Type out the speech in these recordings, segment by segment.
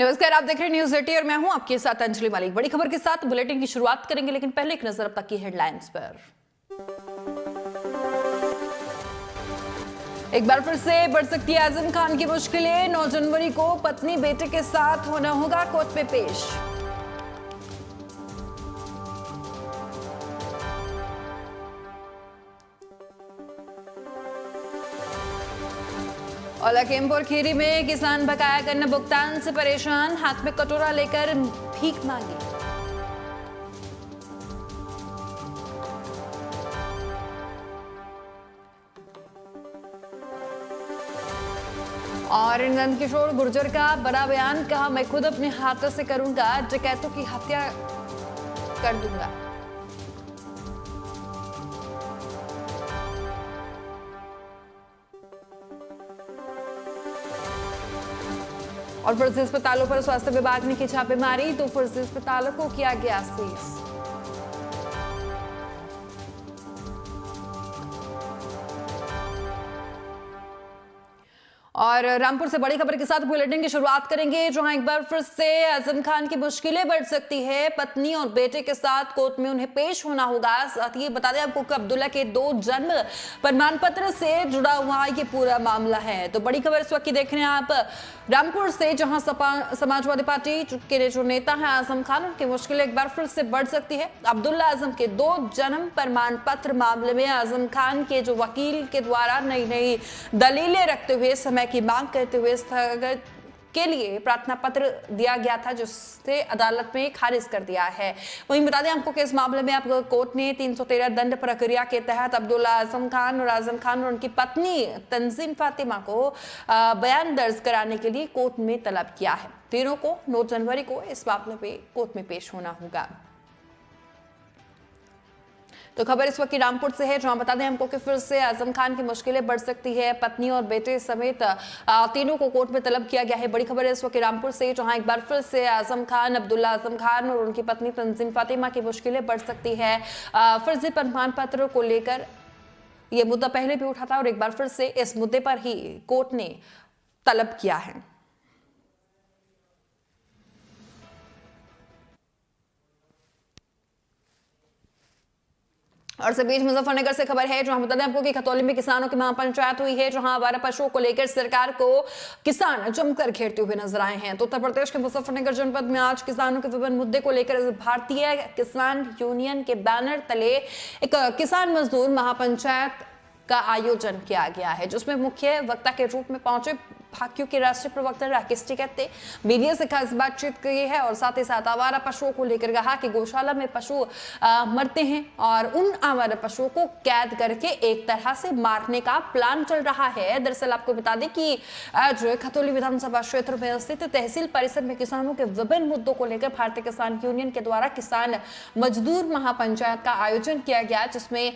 नमस्कार, आप देख रहे हैं न्यूज 80 और मैं हूं आपके साथ अंजलि मलिक। बड़ी खबर के साथ बुलेटिन की शुरुआत करेंगे, लेकिन पहले एक नजर अब तक की हेडलाइंस पर। एक बार फिर से बढ़ सकती है आजम खान की मुश्किलें। 9 जनवरी को पत्नी बेटे के साथ होना होगा कोर्ट में पेश। और लखीमपुर खीरी में किसान बकाया करने भुगतान से परेशान, हाथ में कटोरा लेकर भीख मांगी। और नंदकिशोर गुर्जर का बड़ा बयान, कहा मैं खुद अपने हाथों से करूंगा, डकैतों की हत्या कर दूंगा। और फर्जी अस्पतालों पर स्वास्थ्य विभाग ने की छापेमारी, तो फर्जी अस्पतालों को किया गया सीज। और रामपुर से बड़ी खबर के साथ बुलेटिन की शुरुआत करेंगे, जहां एक बार फिर से आजम खान की मुश्किलें बढ़ सकती है। पत्नी और बेटे के साथ कोर्ट में उन्हें पेश होना होगा। साथ ही बता दें आपको कि अब्दुल्ला के 2 जन्म प्रमाण पत्र से जुड़ा हुआ ये पूरा मामला है। तो बड़ी खबर इस वक्त की देख रहे हैं आप रामपुर से, जहां समाजवादी पार्टी के जो नेता है आजम खान, उनकी मुश्किलें एक बार फिर से बढ़ सकती है। अब्दुल्ला आजम के 2 जन्म प्रमाण पत्र मामले में आजम खान के जो वकील के द्वारा नई नई दलीलें रखते हुए समय की मांग करते हुए स्थगन के लिए प्रार्थना पत्र दिया गया था, जिससे अदालत में खारिज कर दिया है। वहीं बता दें आपको कि इस मामले में आपको कोर्ट ने 313 दंड प्रक्रिया के तहत अब्दुल्ला आजम खान और उनकी पत्नी तंजीम फातिमा को बयान दर्ज कराने के लिए कोर्ट में तलब किया है। तीनों को 9 जनवरी को इस मामले में कोर्ट में पेश होना होगा। तो खबर इस वक्त की रामपुर से है, जहां बता दें हमको कि फिर से आजम खान की मुश्किलें बढ़ सकती है। पत्नी और बेटे समेत तीनों को कोर्ट में तलब किया गया है। बड़ी खबर है इस वक्त की रामपुर से, जहां एक बार फिर से अब्दुल्ला आजम खान और उनकी पत्नी तंजीम फातिमा की मुश्किलें बढ़ सकती है। फर्जी प्रमाण पत्र को लेकर यह मुद्दा पहले भी उठा था और एक बार फिर से इस मुद्दे पर ही कोर्ट ने तलब किया है। और इस बीच मुजफ्फरनगर से खबर है, जहां बता दें आपको कि खतौली में किसानों की महापंचायत हुई है, जहां आवारा पशुओं को लेकर सरकार को किसान जमकर घेरते हुए नजर आए हैं। तो उत्तर प्रदेश के मुजफ्फरनगर जनपद में आज किसानों के विभिन्न मुद्दे को लेकर भारतीय किसान यूनियन के बैनर तले एक किसान मजदूर महापंचायत का आयोजन किया गया है, जिसमें मुख्य वक्ता के रूप में पहुंचे भाकियू के राष्ट्रीय प्रवक्ता राकेश टिकैत ने मीडिया से खास बातचीत की है और साथ ही साथ आवारा पशुओं को लेकर कहा कि गौशाला में पशु मरते हैं और उन आवारा पशुओं को कैद करके एक तरह से मारने का प्लान चल रहा है। दरअसल आपको बता दें कि आज खतौली विधानसभा क्षेत्र में स्थित तहसील परिसर में किसानों के विभिन्न मुद्दों को लेकर भारतीय किसान यूनियन के द्वारा किसान मजदूर महापंचायत का आयोजन किया गया, जिसमें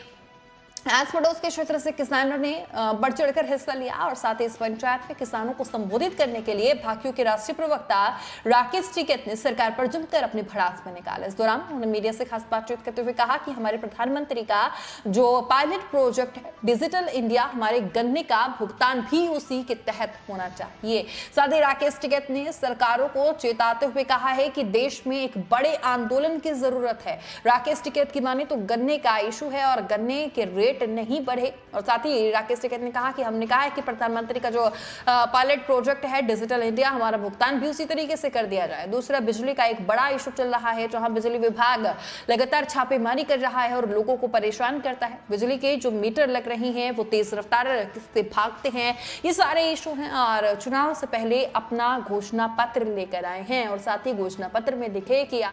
आस पड़ोस के क्षेत्र से किसानों ने बढ़ चढ़कर हिस्सा लिया और साथ ही इस पंचायत में किसानों को संबोधित करने के लिए भाकियू के राष्ट्रीय प्रवक्ता राकेश टिकैत ने सरकार पर जमकर अपनी भड़ास में निकाला। इस दौरान उन्होंने मीडिया से खास बातचीत करते हुए कहा कि हमारे प्रधानमंत्री का जो पायलट प्रोजेक्ट है डिजिटल इंडिया, हमारे गन्ने का भुगतान भी उसी के तहत होना चाहिए। साथ ही राकेश टिकैत ने सरकारों को चेताते हुए कहा है कि देश में एक बड़े आंदोलन की जरूरत है। राकेश टिकैत की माने तो गन्ने का इशू है और गन्ने के रेट नहीं बढ़े। और साथ ही राकेश टिकैत ने कहा कि हमने कहा है कि प्रधानमंत्री का जो पायलट प्रोजेक्ट है डिजिटल इंडिया, हमारा भुगतान भी उसी तरीके से कर दिया जाए। दूसरा, बिजली का एक बड़ा इशू चल रहा है, जहां बिजली विभाग लगातार छापेमारी कर रहा है और लोगों को परेशान करता है। बिजली के जो मीटर लग रही हैं वो तेज रफ्तार से भागते हैं। ये सारे इशू हैं और चुनाव से पहले अपना घोषणा पत्र लेकर आए हैं और साथ ही घोषणा पत्र में लिखे कि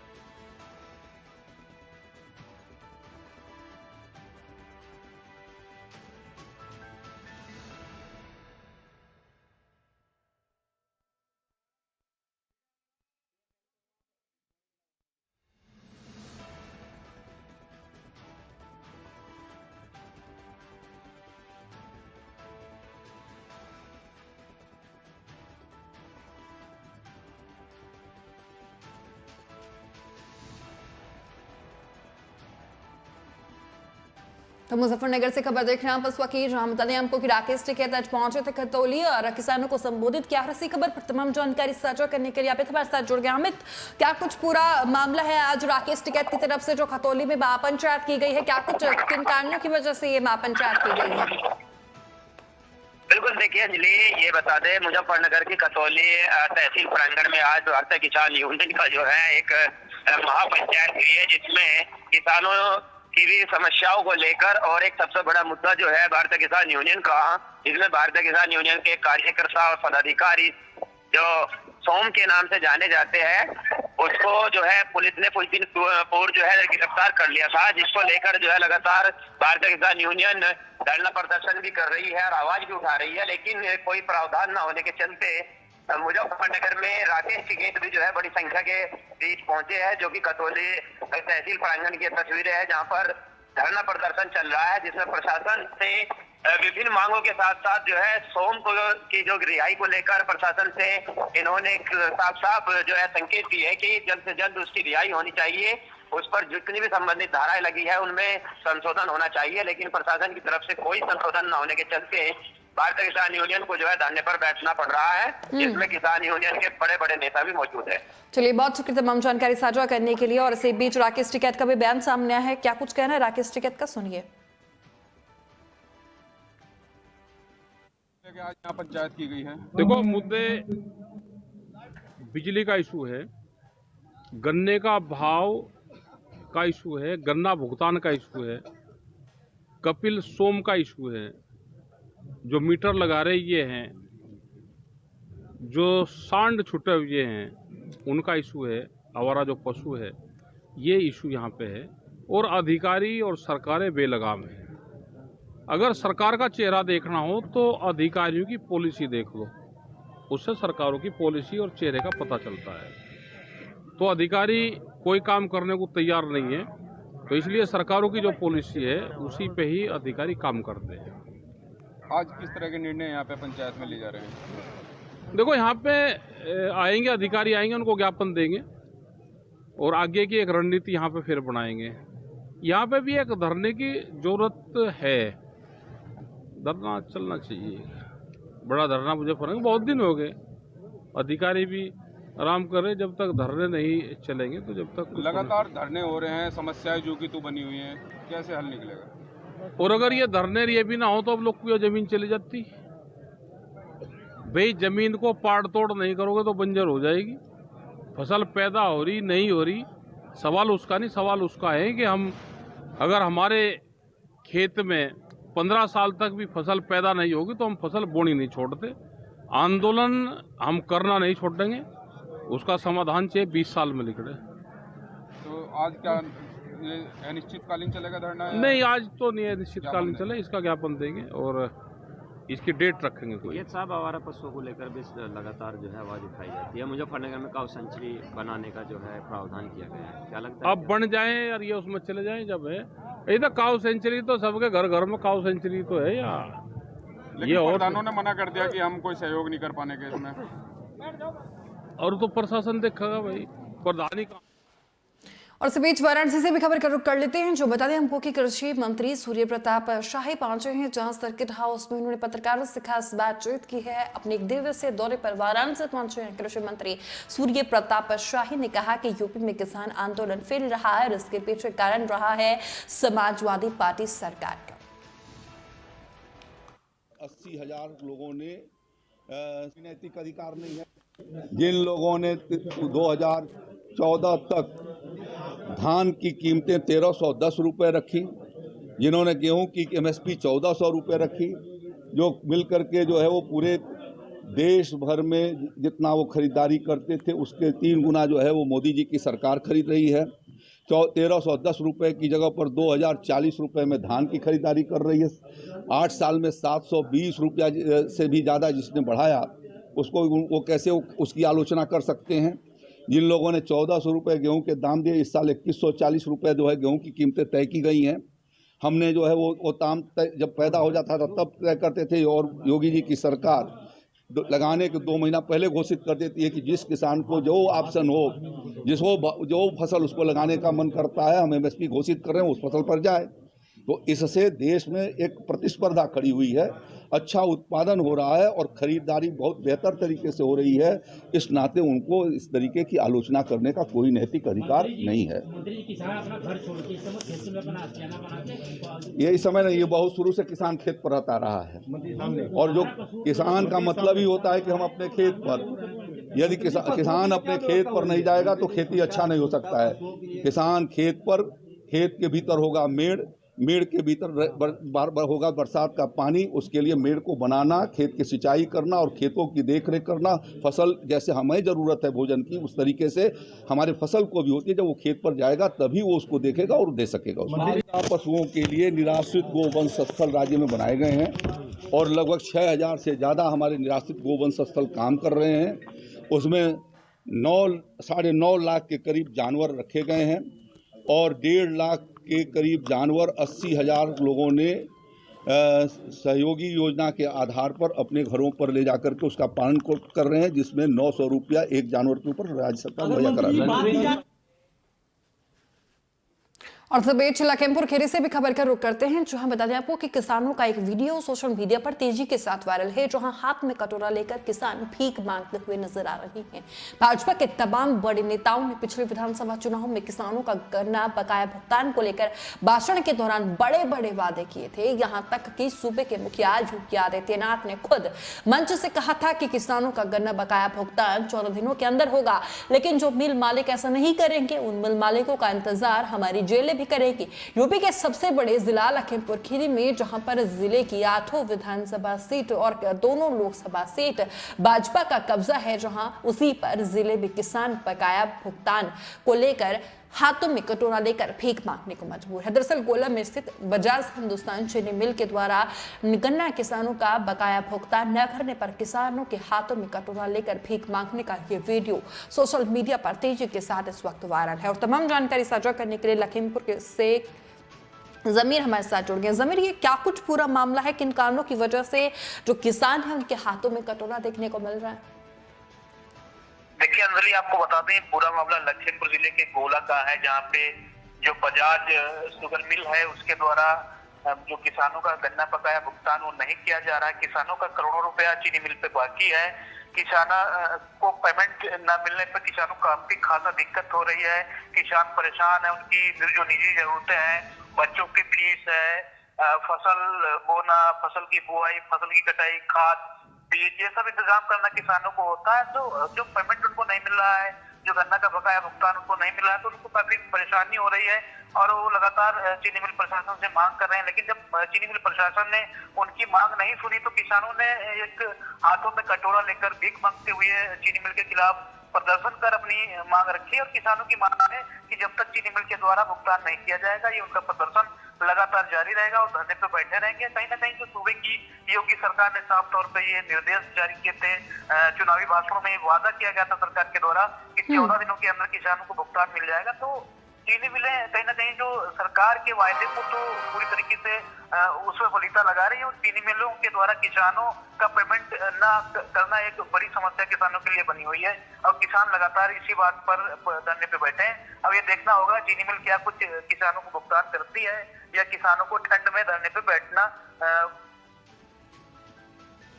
तो मुजफ्फरनगर से खबर देख रहे हैं आप इस वक्त, जहां बता दें हमको कि राकेश टिकैत आज पहुंचे थे खतौली और किसानों को संबोधित किया। और इसी खबर पर तमाम जानकारी साझा करने के लिए अमित हमारे साथ जुड़ गए। अमित, क्या कुछ पूरा मामला है आज राकेश टिकैत की तरफ से जो खतौली में महापंचायत की गई है, क्या कुछ किन कारणों की वजह से ये महापंचायत की गई है? बिल्कुल, देखिए अंजलि, ये बता दें मुजफ्फरनगर की खतौली तहसील प्रांगण में आज भारतीय किसान यूनियन का जो है एक महापंचायत हुई है, जिसमें किसानों की भी समस्याओं को लेकर और एक सबसे बड़ा मुद्दा जो है भारतीय किसान यूनियन का, जिसमें भारतीय किसान यूनियन के कार्यकर्ता और पदाधिकारी जो सोम के नाम से जाने जाते हैं, उसको जो है पुलिस ने कुछ दिन पूर्व जो है गिरफ्तार कर लिया था, जिसको लेकर जो है लगातार भारतीय किसान यूनियन धरना प्रदर्शन भी कर रही है और आवाज भी उठा रही है। लेकिन कोई प्रावधान न होने के चलते मुजफ्फरनगर में राकेश टिकैत भी जो है बड़ी संख्या के बीच पहुंचे हैं, जो कि खतौली तहसील प्रांगण की तस्वीरें हैं, जहां पर धरना प्रदर्शन चल रहा है, जिसमें प्रशासन से विभिन्न मांगों के साथ साथ जो है सोम की जो रिहाई को लेकर प्रशासन से इन्होंने साफ साफ जो है संकेत दिए है कि जल्द से जल्द उसकी रिहाई होनी चाहिए, उस पर जितनी भी संबंधित धाराएं लगी है उनमें संशोधन होना चाहिए। लेकिन प्रशासन की तरफ से कोई संशोधन न होने के चलते भारतीय किसान यूनियन को जो है धरने पर बैठना पड़ रहा है, जिसमें किसान यूनियन के बड़े बड़े नेता भी मौजूद है। चलिए, बहुत शुक्रिया तमाम जानकारी साझा करने के लिए। और इसी बीच राकेश टिकैत का भी बयान सामने आया है, क्या कुछ कहना है राकेश टिकैत का, सुनिए। आज यहाँ पंचायत की गई है। देखो, मुद्दे बिजली का इशू है, गन्ने का भाव का इशू है, गन्ना भुगतान का इशू है, कपिल सोम का इशू है, जो मीटर लगा रहे ये हैं, जो सांड छुटे हुए हैं उनका इशू है, आवारा जो पशु है ये इशू यहाँ पे है। और अधिकारी और सरकारें बेलगाम हैं। अगर सरकार का चेहरा देखना हो तो अधिकारियों की पॉलिसी देख लो, उससे सरकारों की पॉलिसी और चेहरे का पता चलता है। तो अधिकारी कोई काम करने को तैयार नहीं है, तो इसलिए सरकारों की जो पॉलिसी है उसी पे ही अधिकारी काम करते हैं। आज किस तरह के निर्णय यहाँ पे पंचायत में लिए जा रहे हैं? देखो, यहाँ पे आएंगे अधिकारी, आएंगे, उनको ज्ञापन देंगे और आगे की एक रणनीति यहाँ पे फिर बनाएंगे। यहाँ पे भी एक धरने की जरूरत है, धरना चलना चाहिए, बड़ा धरना मुजफ्फरनगर बहुत दिन हो गए, अधिकारी भी आराम कर रहे, जब तक धरने नहीं चलेंगे तो जब तक लगातार धरने हो रहे हैं, समस्याएं जो कि तो बनी हुई हैं, कैसे हल निकलेगा? और अगर ये धरने ये भी ना हो तो अब लोग की जमीन चली जाती। भाई, जमीन को पाड़ तोड़ नहीं करोगे तो बंजर हो जाएगी, फसल पैदा हो रही नहीं हो रही, सवाल उसका नहीं, सवाल उसका है कि हम अगर हमारे खेत में 15 साल तक भी फसल पैदा नहीं होगी तो हम फसल बोनी नहीं छोड़ते। आंदोलन हम करना नहीं छोड़ेंगे, उसका समाधान चाहिए 20 साल में निकले। तो आज क्या ये अनिश्चितकालीन चलेगा धरना? नहीं, आज तो नहीं अनिश्चितकालीन चले, इसका ज्ञापन देंगे और इसकी डेट रखेंगे। कोई ये साहब, आवारा पशुओं को लेकर भी लगातार जो है आवाज उठाई जाती है। मुजफ्फरनगर में काऊ सेंचुरी बनाने का जो है प्रावधान किया गया है, क्या लगता है? अब बन जाए और ये उसमें चले जाएं जब है। ये तो काऊ सेंचुरी तो सबके घर घर में काऊ सेंचुरी तो है यार। ये और प्रधानों ने मना कर दिया कि हम कोई सहयोग नहीं कर पाने के इसमें। और तो प्रशासन देखेगा भाई, प्रधानी का। और इस बीच वाराणसी से भी खबर कर लेते हैं, जो बता दें हमको कि कृषि मंत्री सूर्य प्रताप शाही पहुंचे हैं, जहां सर्किट हाउस में उन्होंने पत्रकारों से खास बातचीत की है। अपने एक दिवसीय दौरे पर वाराणसी पहुंचे हैं कृषि मंत्री सूर्य प्रताप शाही ने कहा कि यूपी में किसान आंदोलन फैल रहा है और इसके पीछे कारण रहा है समाजवादी पार्टी सरकार का। 80,000 लोगों ने नैतिक अधिकार नहीं है। जिन लोगों ने 2014 तक धान की कीमतें 1310 रुपये रखी, जिन्होंने गेहूं की एमएसपी 1400 रुपये रखी, जो मिलकर के जो है वो पूरे देश भर में जितना वो खरीदारी करते थे उसके 3 गुना जो है वो मोदी जी की सरकार खरीद रही है। 1310 रुपये की जगह पर 2040 रुपये में धान की खरीदारी कर रही है। 8 साल में 720 रुपया से भी ज़्यादा जिसने बढ़ाया, उसको वो कैसे उसकी आलोचना कर सकते हैं। जिन लोगों ने 1400 रुपये गेहूं के दाम दिए, इस साल 2140 रुपये जो है गेहूं की कीमतें तय की गई हैं। हमने जो है वो दाम जब पैदा हो जाता था तब तय करते थे, और योगी जी की सरकार लगाने के 2 महीना पहले घोषित कर देती है कि जिस किसान को जो ऑप्शन हो, जिसको जो फसल उसको लगाने का मन करता है, हम एमएसपी घोषित कर रहे हैं, उस फसल पर जाए। तो इससे देश में एक प्रतिस्पर्धा खड़ी हुई है, अच्छा उत्पादन हो रहा है और खरीदारी बहुत बेहतर तरीके से हो रही है। इस नाते उनको इस तरीके की आलोचना करने का कोई नैतिक अधिकार नहीं है। ये इस समय नहीं, ये बहुत शुरू से किसान खेत पर रहता रहा है और जो किसान का मतलब ही होता है कि हम अपने खेत पर, यदि किसान अपने खेत पर नहीं जाएगा तो खेती अच्छा नहीं हो सकता है। किसान खेत पर, खेत के भीतर होगा मेड़ के भीतर होगा बरसात का पानी, उसके लिए मेड़ को बनाना, खेत की सिंचाई करना और खेतों की देखरेख करना, फसल जैसे हमें ज़रूरत है भोजन की उस तरीके से हमारे फसल को भी होती है। जब वो खेत पर जाएगा तभी वो उसको देखेगा और दे सकेगा। पशुओं के लिए निराश्रित गोवंश स्थल राज्य में बनाए गए हैं और लगभग 6000 से ज़्यादा हमारे निराश्रित गोवंश स्थल काम कर रहे हैं। उसमें 9.5 लाख के करीब जानवर रखे गए हैं और 1.5 लाख के करीब जानवर 80,000 लोगों ने सहयोगी योजना के आधार पर अपने घरों पर ले जाकर के उसका पालन कर रहे हैं, जिसमें 900 रुपया एक जानवर के ऊपर राज्य सरकार मुहैया करा रही है। और इस बीच लखीमपुर खीरी से भी खबर का रुख करते हैं, जहां बता दें आपको कि किसानों का एक वीडियो सोशल मीडिया पर तेजी के साथ वायरल है, जहां हाथ में कटोरा लेकर किसान भीख मांगते हुए नजर आ रहे हैं। भाजपा के तमाम बड़े नेताओं ने पिछले विधानसभा चुनाव में किसानों का गन्ना बकाया भुगतान को लेकर भाषण के दौरान बड़े बड़े वादे किए थे। यहां तक कि सूबे के मुखिया योगी आदित्यनाथ ने खुद मंच से कहा था कि किसानों का गन्ना बकाया भुगतान 14 दिनों के अंदर होगा, लेकिन जो मिल मालिक ऐसा नहीं करेंगे उन मिल मालिकों का इंतजार हमारी जेलें भी करेगी। यूपी के सबसे बड़े जिला लखीमपुर खीरी में, जहां पर जिले की 8 विधानसभा सीट और दोनों लोकसभा सीट भाजपा का कब्जा है, जहां उसी पर जिले में किसान बकाया भुगतान को लेकर हाथों में कटोरा लेकर भीख मांगने को मजबूर है। दरअसल गोला में स्थित बजाज हिंदुस्तान चीनी मिल के द्वारा गन्ना किसानों का बकाया भुगतान न करने पर किसानों के हाथों में कटोरा लेकर भीख मांगने का ये वीडियो सोशल मीडिया पर तेजी के साथ इस वक्त वायरल है। और तमाम जानकारी साझा करने के लिए लखीमपुर से जमीर हमारे साथ जुड़ गए। जमीर, ये क्या कुछ पूरा मामला है, किन कारणों की वजह से जो किसान है उनके हाथों में कटोरा देखने को मिल रहा है? देखिए अंजलि, आपको बता दें पूरा मामला लखीमपुर जिले के गोला का है, जहाँ पे जो बजाज शुगर मिल है उसके द्वारा जो किसानों का गन्ना बकाया भुगतान वो नहीं किया जा रहा है। किसानों का करोड़ों रुपया चीनी मिल पे बाकी है। किसानों को पेमेंट न मिलने पर किसानों को काफी खासा दिक्कत हो रही है। किसान परेशान है, उनकी जो निजी जरूरतें हैं, बच्चों की फीस है, फसल बोना, फसल की बुआई, फसल की कटाई, खाद, बीज, ये सब इंतजाम करना किसानों को होता है। तो जो पेमेंट उनको नहीं मिल रहा है, जो गन्ना का बकाया भुगतान उनको नहीं मिल रहा है, तो उनको काफी परेशानी हो रही है और वो लगातार चीनी मिल प्रशासन से मांग कर रहे हैं। लेकिन जब चीनी मिल प्रशासन ने उनकी मांग नहीं सुनी तो किसानों ने एक हाथों में कटोरा लेकर भीख मांगते हुए चीनी मिल के खिलाफ प्रदर्शन कर अपनी मांग रखी। और किसानों की मांग है कि जब तक चीनी मिल के द्वारा भुगतान नहीं किया जाएगा ये उनका प्रदर्शन लगातार जारी रहेगा और धरने पे बैठे रहेंगे। कहीं ना कहीं जो सूबे की योगी सरकार ने साफ तौर पे ये निर्देश जारी किए थे, चुनावी भाषणों में वादा किया गया था सरकार के द्वारा कि 14 दिनों के अंदर किसानों को भुगतान मिल जाएगा। तो चीनी मिलें कहीं ना कहीं जो सरकार के वायदे को तो पूरी तरीके से उसमें बलीता लगा रही है। और चीनी मिलों के द्वारा किसानों का पेमेंट न करना एक बड़ी समस्या किसानों के लिए बनी हुई है और किसान लगातार इसी बात पर धरने पे बैठे हैं। अब ये देखना होगा चीनी मिल क्या कुछ किसानों को भुगतान करती है या किसानों को ठंड में धरने पे बैठना।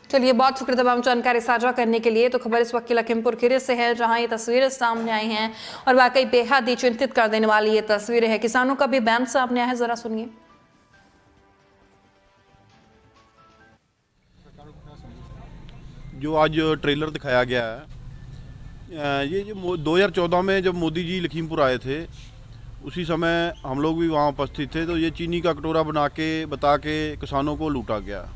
चलिए, बहुत शुक्रिया तमाम जानकारी साझा करने के लिए। तो खबर इस वक्त की लखीमपुर खीरी से है, जहां ये तस्वीरें सामने आई हैं और वाकई बेहद ही चिंतित कर देने वाली ये तस्वीरें हैं। किसानों का भी बयान सामने आया है, जरा सुनिए। जो आज ट्रेलर दिखाया गया है, ये जो 2014 में जब मोदी जी लखीमपुर आए थे उसी समय हम लोग भी वहाँ उपस्थित थे। तो ये चीनी का कटोरा बता के किसानों को लूटा गया।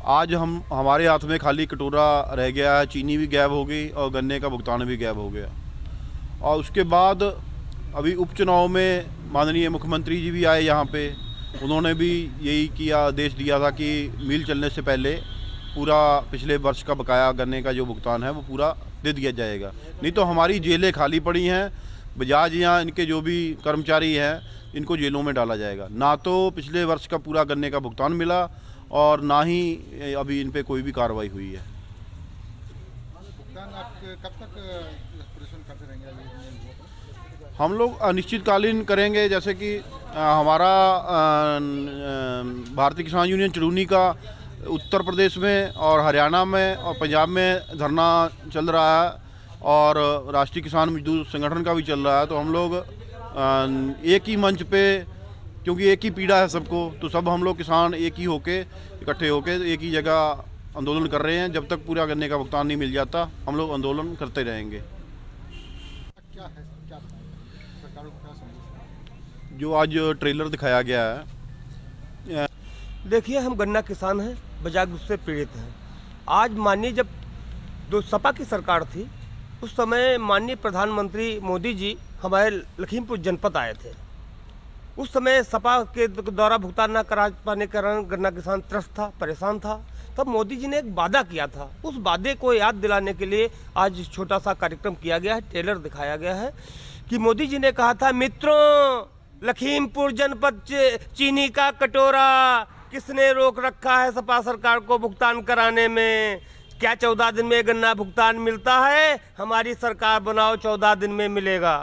आज हमारे हाथ में खाली कटोरा रह गया है, चीनी भी गायब हो गई और गन्ने का भुगतान भी गायब हो गया। और उसके बाद अभी उपचुनाव में माननीय मुख्यमंत्री जी भी आए यहाँ पे, उन्होंने भी यही किया, आदेश दिया था कि मिल चलने से पहले पूरा पिछले वर्ष का बकाया गन्ने का जो भुगतान है वो पूरा दे दिया जाएगा, नहीं तो हमारी जेलें खाली पड़ी हैं। बजाज यहाँ इनके जो भी कर्मचारी हैं इनको जेलों में डाला जाएगा। ना तो पिछले वर्ष का पूरा गन्ने का भुगतान मिला और ना ही अभी इन पे कोई भी कार्रवाई हुई है। भुगतान आप कब तक प्रदर्शन करते रहेंगे? हम लोग अनिश्चितकालीन करेंगे, जैसे कि हमारा भारतीय किसान यूनियन चुरूनी का उत्तर प्रदेश में और हरियाणा में और पंजाब में धरना चल रहा है और राष्ट्रीय किसान मजदूर संगठन का भी चल रहा है। तो हम लोग एक ही मंच पे, क्योंकि एक ही पीड़ा है सबको, तो सब हम लोग किसान एक ही होके इकट्ठे होके एक ही जगह आंदोलन कर रहे हैं। जब तक पूरा गन्ने का भुगतान नहीं मिल जाता हम लोग आंदोलन करते रहेंगे। जो आज ट्रेलर दिखाया गया है, देखिए, हम गन्ना किसान हैं, बजाय उससे पीड़ित हैं। आज माननीय जब जो सपा की सरकार थी उस समय माननीय प्रधानमंत्री मोदी जी हमारे लखीमपुर जनपद आए थे। उस समय सपा के द्वारा भुगतान न करा पाने के कारण गन्ना किसान त्रस्त था, परेशान था। तब मोदी जी ने एक वादा किया था, उस वादे को याद दिलाने के लिए आज छोटा सा कार्यक्रम किया गया है, ट्रेलर दिखाया गया है कि मोदी जी ने कहा था, मित्रों, लखीमपुर जनपद चीनी का कटोरा किसने रोक रखा है सपा सरकार को भुगतान कराने में? क्या 14 दिन में गन्ना भुगतान मिलता है? हमारी सरकार बनाओ, 14 दिन में मिलेगा।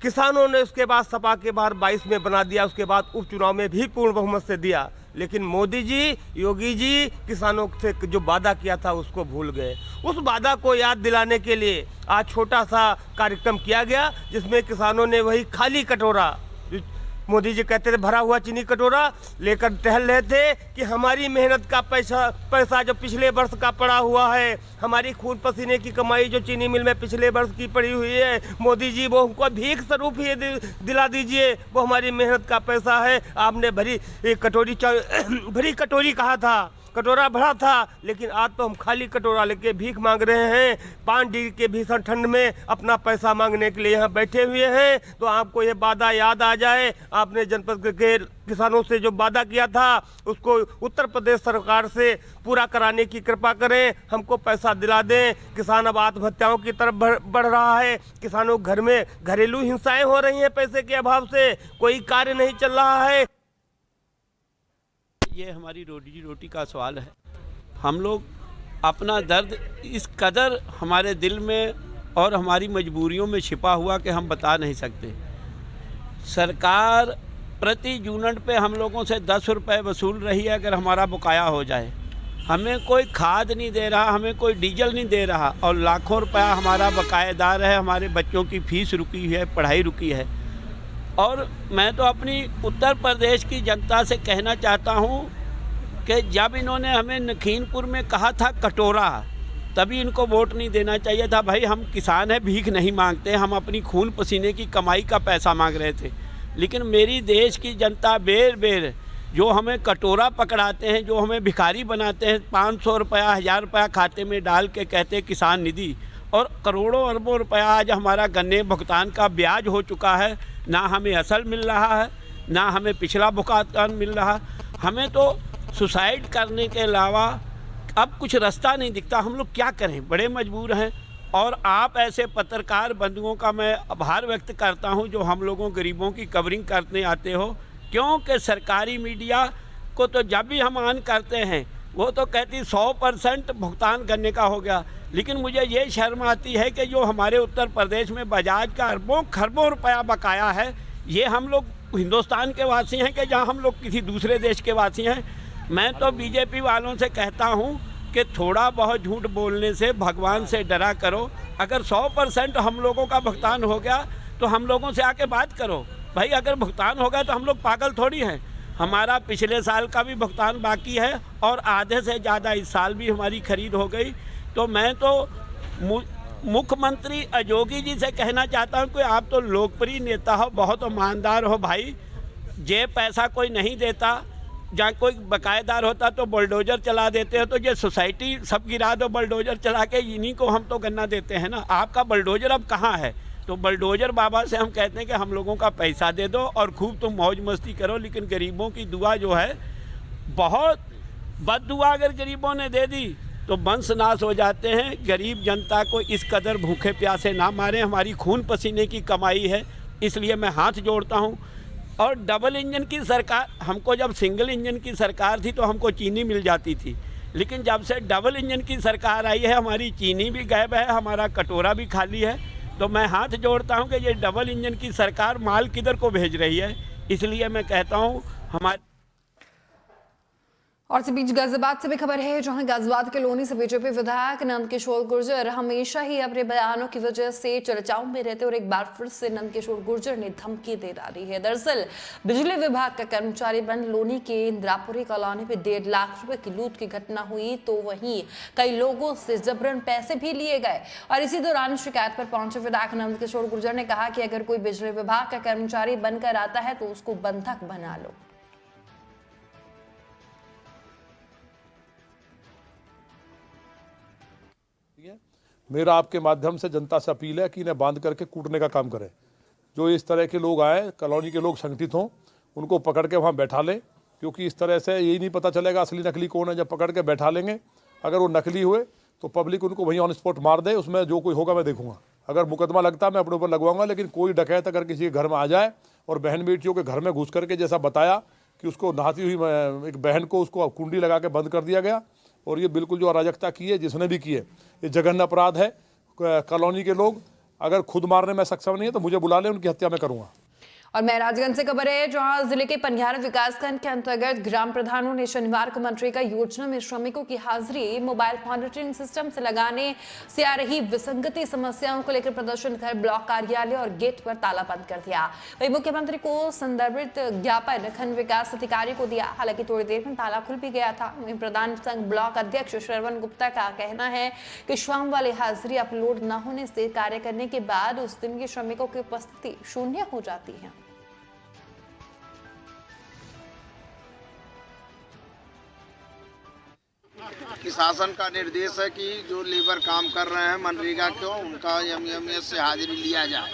किसानों ने उसके बाद सपा के बाहर 22 में बना दिया, उसके बाद उपचुनाव में भी पूर्ण बहुमत से दिया। लेकिन मोदी जी, योगी जी किसानों से जो वादा किया था उसको भूल गए। उस वादा को याद दिलाने के लिए आज छोटा सा कार्यक्रम किया गया, जिसमें किसानों ने वही खाली कटोरा, मोदी जी कहते थे भरा हुआ चीनी कटोरा, लेकर टहल रहे थे कि हमारी मेहनत का पैसा जो पिछले वर्ष का पड़ा हुआ है, हमारी खून पसीने की कमाई जो चीनी मिल में पिछले वर्ष की पड़ी हुई है, मोदी जी वो हमको भीख स्वरूप ही दिला दीजिए, वो हमारी मेहनत का पैसा है। आपने भरी कटोरी कहा था, कटोरा भरा था, लेकिन आज तो हम खाली कटोरा लेके भीख मांग रहे हैं। 5 डिग्री के भीषण ठंड में अपना पैसा मांगने के लिए यहाँ बैठे हुए हैं। तो आपको ये वादा याद आ जाए, आपने जनपद के किसानों से जो वादा किया था उसको उत्तर प्रदेश सरकार से पूरा कराने की कृपा करें, हमको पैसा दिला दें। किसान अब आत्महत्याओं की तरफ बढ़ रहा है, किसानों के घर में घरेलू हिंसाएं हो रही हैं पैसे के अभाव से, कोई कार्य नहीं चल रहा है। ये हमारी रोजी रोटी का सवाल है। हम लोग अपना दर्द इस कदर हमारे दिल में और हमारी मजबूरियों में छिपा हुआ कि हम बता नहीं सकते। सरकार प्रति यूनिट पे हम लोगों से 10 रुपये वसूल रही है अगर हमारा बकाया हो जाए। हमें कोई खाद नहीं दे रहा, हमें कोई डीजल नहीं दे रहा, और लाखों रुपया हमारा बकायेदार है। हमारे बच्चों की फ़ीस रुकी है, पढ़ाई रुकी है। और मैं तो अपनी उत्तर प्रदेश की जनता से कहना चाहता हूँ कि जब इन्होंने हमें लखीमपुर में कहा था कटोरा, तभी इनको वोट नहीं देना चाहिए था। भाई, हम किसान हैं, भीख नहीं मांगते, हम अपनी खून पसीने की कमाई का पैसा मांग रहे थे। लेकिन मेरी देश की जनता बेर बेर जो हमें कटोरा पकड़ाते हैं, जो हमें भिखारी बनाते हैं, 500 रुपया 1000 रुपया खाते में डाल के कहते हैं किसान निधि, और करोड़ों अरबों रुपया आज हमारा गन्ने भुगतान का ब्याज हो चुका है। ना हमें असल मिल रहा है, ना हमें पिछला भुगतान मिल रहा। हमें तो सुसाइड करने के अलावा अब कुछ रास्ता नहीं दिखता। हम लोग क्या करें, बड़े मजबूर हैं। और आप ऐसे पत्रकार बंधुओं का मैं आभार व्यक्त करता हूं जो हम लोगों गरीबों की कवरिंग करने आते हो, क्योंकि सरकारी मीडिया को तो जब भी हम ऑन करते हैं वो तो कहती 100% भुगतान करने का हो गया। लेकिन मुझे ये शर्म आती है कि जो हमारे उत्तर प्रदेश में बजाज का अरबों खरबों रुपया बकाया है, ये हम लोग हिंदुस्तान के वासी हैं कि जहाँ हम लोग किसी दूसरे देश के वासी हैं। मैं तो बीजेपी वालों से कहता हूँ कि थोड़ा बहुत झूठ बोलने से भगवान से डरा करो। अगर 100% हम लोगों का भुगतान हो गया तो हम लोगों से आके बात करो। भाई, अगर भुगतान हो गया तो हम लोग पागल थोड़ी हैं। हमारा पिछले साल का भी भुगतान बाकी है और आधे से ज़्यादा इस साल भी हमारी खरीद हो गई। तो मैं तो मुख्यमंत्री योगी जी से कहना चाहता हूँ कि आप तो लोकप्रिय नेता हो, बहुत ईमानदार हो। भाई, ये पैसा कोई नहीं देता, जहाँ कोई बकायेदार होता तो बुलडोजर चला देते हो, तो ये सोसाइटी सब गिरा दो बुलडोजर चला के, इन्हीं को हम तो गन्ना देते हैं ना। आपका बुलडोजर अब कहाँ है? तो बुलडोजर बाबा से हम कहते हैं कि हम लोगों का पैसा दे दो और खूब तुम मौज मस्ती करो। लेकिन गरीबों की दुआ जो है, बहुत बद दुआ अगर गरीबों ने दे दी तो वंश नाश हो जाते हैं। गरीब जनता को इस कदर भूखे प्यासे ना मारे, हमारी खून पसीने की कमाई है। इसलिए मैं हाथ जोड़ता हूँ। और डबल इंजन की सरकार, हमको जब सिंगल इंजन की सरकार थी तो हमको चीनी मिल जाती थी, लेकिन जब से डबल इंजन की सरकार आई है हमारी चीनी भी गायब है, हमारा कटोरा भी खाली है। तो मैं हाथ जोड़ता हूं कि ये डबल इंजन की सरकार माल किधर को भेज रही है। इसलिए मैं कहता हूँ हमारे और इसी बीच गाजियाबाद से भी खबर है, जहां गाजियाबाद के लोनी से बीजेपी विधायक नंदकिशोर गुर्जर हमेशा ही अपने बयानों की वजह से चर्चाओं में रहते और एक बार फिर से नंदकिशोर गुर्जर ने धमकी दे डाली है। दरअसल बिजली विभाग का कर्मचारी बन लोनी के इंदिरापुरी कॉलोनी में 1.5 लाख रुपए की लूट की घटना हुई, तो वहीं कई लोगों से जबरन पैसे भी लिए गए। और इसी दौरान शिकायत पर पहुंचे विधायक नंदकिशोर गुर्जर ने कहा कि अगर कोई बिजली विभाग का कर्मचारी बनकर आता है तो उसको बंधक बना लो। मेरा आपके माध्यम से जनता से अपील है कि इन्हें बांध करके कूटने का काम करें। जो इस तरह के लोग आए, कॉलोनी के लोग संगठित हों, उनको पकड़ के वहाँ बैठा लें, क्योंकि इस तरह से यही नहीं पता चलेगा असली नकली कौन है। जब पकड़ के बैठा लेंगे, अगर वो नकली हुए तो पब्लिक उनको वहीं ऑन स्पॉट मार दे। उसमें जो कोई होगा मैं देखूंगा, अगर मुकदमा लगता है मैं अपने ऊपर लगवाऊंगा। लेकिन कोई डकैत अगर किसी के घर में आ जाए और बहन बेटियों के घर में घुस करके, जैसा बताया कि उसको नहाती हुई एक बहन को उसको कुंडी लगा के बंद कर दिया गया, और ये बिल्कुल जो अराजकता की है जिसने भी की है, ये जघन्य अपराध है। कॉलोनी के लोग अगर खुद मारने में सक्षम नहीं है तो मुझे बुला ले, उनकी हत्या मैं करूंगा। और महराजगंज से खबर है, जहां जिले के पनियारा विकासखंड के अंतर्गत ग्राम प्रधानों ने शनिवार को मनरेगा योजना में श्रमिकों की हाजिरी मोबाइल मॉनिटरिंग सिस्टम से लगाने से आ रही विसंगति समस्याओं को लेकर प्रदर्शन कर ब्लॉक कार्यालय और गेट पर ताला बंद कर दिया। वहीं मुख्यमंत्री को संदर्भित ज्ञापन खंड विकास अधिकारी को दिया। हालांकि थोड़ी देर में ताला खुल भी गया था। वहीं प्रधान संघ ब्लॉक अध्यक्ष श्रवण गुप्ता का कहना है कि शाम वाली हाजिरी अपलोड न होने से कार्य करने के बाद उस दिन के श्रमिकों की उपस्थिति शून्य हो जाती है। कि शासन का निर्देश है कि जो लेबर काम कर रहे हैं मनरेगा को, उनका एमईएमएस से हाजिरी लिया जाए।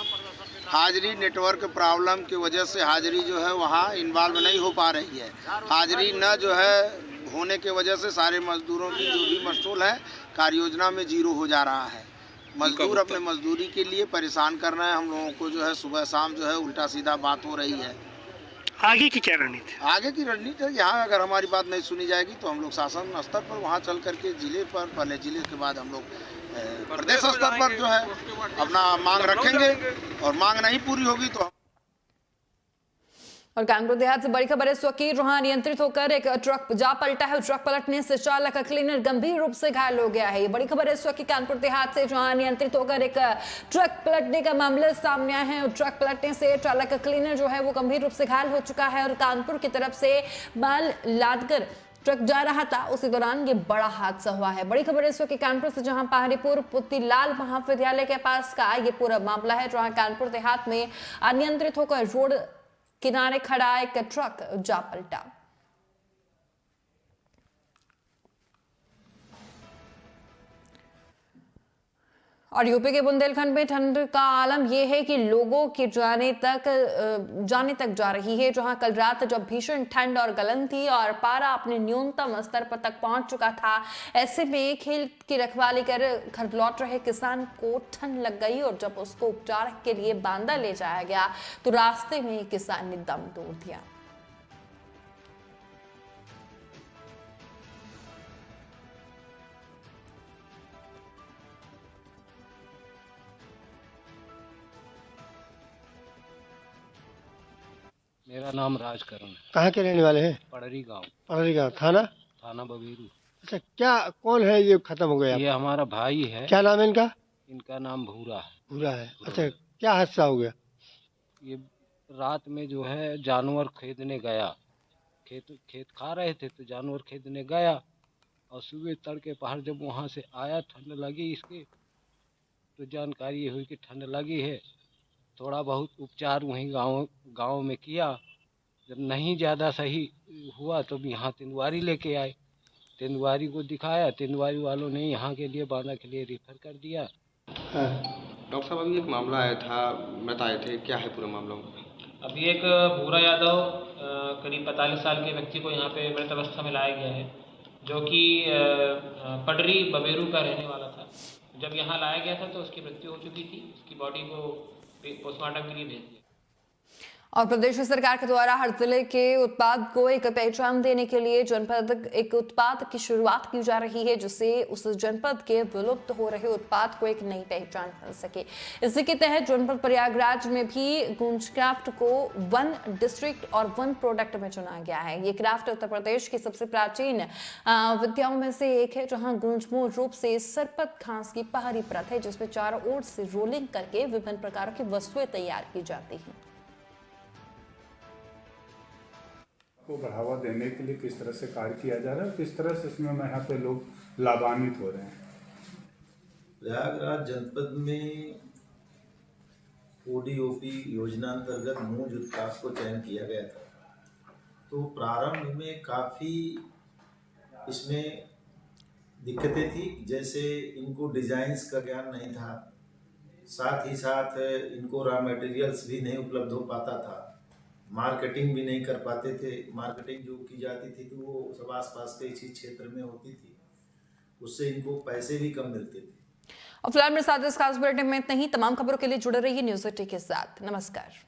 हाजिरी नेटवर्क प्रॉब्लम की वजह से हाजिरी जो है वहाँ इन्वॉल्व नहीं हो पा रही है। हाजिरी न जो है होने के वजह से सारे मजदूरों की जो भी मशगूल है कार्य योजना में जीरो हो जा रहा है। मजदूर अपने मजदूरी के लिए परेशान कर रहे हैं। हम लोगों को जो है सुबह शाम जो है उल्टा सीधा बात हो रही है। आगे की क्या रणनीति? आगे की रणनीति है, यहाँ अगर हमारी बात नहीं सुनी जाएगी तो हम लोग शासन स्तर पर वहाँ चल करके जिले पर, पहले जिले के बाद हम लोग प्रदेश स्तर पर जो है अपना मांग रखेंगे, और मांग नहीं पूरी होगी तो। और कानपुर देहात से बड़ी खबर है, स्वकीय जहां नियंत्रित होकर एक ट्रक जा पलटा है। ट्रक पलटने से चालक क्लीनर गंभीर रूप से घायल हो गया है। ये बड़ी खबर है स्वकीय कानपुर देहात से, जहां नियंत्रित होकर एक ट्रक पलटने का मामला सामने आया है। और ट्रक पलटने से चालक क्लीनर जो है वो गंभीर रूप से घायल हो चुका है। और कानपुर की तरफ से माल लादकर ट्रक जा रहा था, उसी दौरान ये बड़ा हादसा हुआ है। बड़ी खबर है इस वक्त कानपुर से, जहां पहाड़ीपुर पुतीलाल महाविद्यालय के पास का ये पूरा मामला है, जहां कानपुर देहात में अनियंत्रित होकर रोड किनारे खड़ा एक ट्रक जा पलटा। और यूपी के बुंदेलखंड में ठंड का आलम यह है कि लोगों के जाने तक जा रही है, जहां कल रात जब भीषण ठंड और गलन थी और पारा अपने न्यूनतम स्तर पर तक पहुंच चुका था, ऐसे में खेत की रखवाली कर घर लौट रहे किसान को ठंड लग गई। और जब उसको उपचार के लिए बांदा ले जाया गया तो रास्ते में किसान ने दम तोड़ दिया। मेरा नाम राजकरण है। कहाँ के रहने वाले हैं? पड़री गांव। पड़री गांव, थाना? थाना बबीरू। अच्छा, क्या कौन है ये खत्म हो गया? ये हमारा भाई है। क्या नाम है इनका? इनका नाम भूरा है। भूरा है। अच्छा, क्या हादसा हो गया? ये रात में जो है जानवर खेदने गया, खेत खा रहे थे तो जानवर खेदने गया, और सुबह तड़के पहाड़ जब वहाँ से आया, ठंड लगी इसके, तो जानकारी ये हुई कि ठंड लगी है। थोड़ा बहुत उपचार वहीं गांव में किया। जब नहीं ज़्यादा सही हुआ तो यहाँ तेंदुआरी लेके आए। तेंदुआरी को दिखाया, तेंदुआरी वालों ने यहाँ के लिए बांदा के लिए रेफर कर दिया। डॉक्टर साहब, अभी एक मामला आया था, बताए थे, क्या है पूरा मामला? अभी एक भूरा यादव करीब 45 साल के व्यक्ति को यहाँ पे मृत अवस्था में लाया गया है, जो कि पडरी बबेरू का रहने वाला था। जब यहाँ लाया गया था तो उसकी मृत्यु हो चुकी थी। उसकी बॉडी को पोस्टमार्टम के लिए भेज दिया। और प्रदेश सरकार के द्वारा हर जिले के उत्पाद को एक पहचान देने के लिए जनपद एक उत्पाद की शुरुआत की जा रही है, जिससे उस जनपद के विलुप्त हो रहे उत्पाद को एक नई पहचान मिल सके। इसी के तहत जनपद प्रयागराज में भी गूंज क्राफ्ट को वन डिस्ट्रिक्ट और वन प्रोडक्ट में चुना गया है। ये क्राफ्ट उत्तर प्रदेश की सबसे प्राचीन विद्याओं में से एक है, जहां गूंजमूल रूप से सरपत घास की पहाड़ी परत है, जिसमें चारों ओर से रोलिंग करके विभिन्न प्रकार की वस्तुएं तैयार की जाती हैं। को बढ़ावा देने के लिए किस तरह से कार्य किया जा रहा है, किस तरह से इसमें यहाँ पे लोग लाभान्वित हो रहे हैं। प्रयागराज जनपद में ODOP योजना अंतर्गत मूंज उत्पाद को चयन किया गया था। तो प्रारंभ में काफ़ी इसमें दिक्कतें थी, जैसे इनको डिजाइन्स का ज्ञान नहीं था, साथ ही साथ इनको रॉ मटेरियल्स भी नहीं उपलब्ध हो पाता था, मार्केटिंग भी नहीं कर पाते थे। मार्केटिंग जो की जाती थी तो वो सब आसपास के इसी क्षेत्र में होती थी, उससे इनको पैसे भी कम मिलते थे। और फिलहाल मेरे साथ इस खास बुलेटिन में इतना ही। तमाम खबरों के लिए जुड़े रहिए न्यूज़ 18 के साथ। नमस्कार।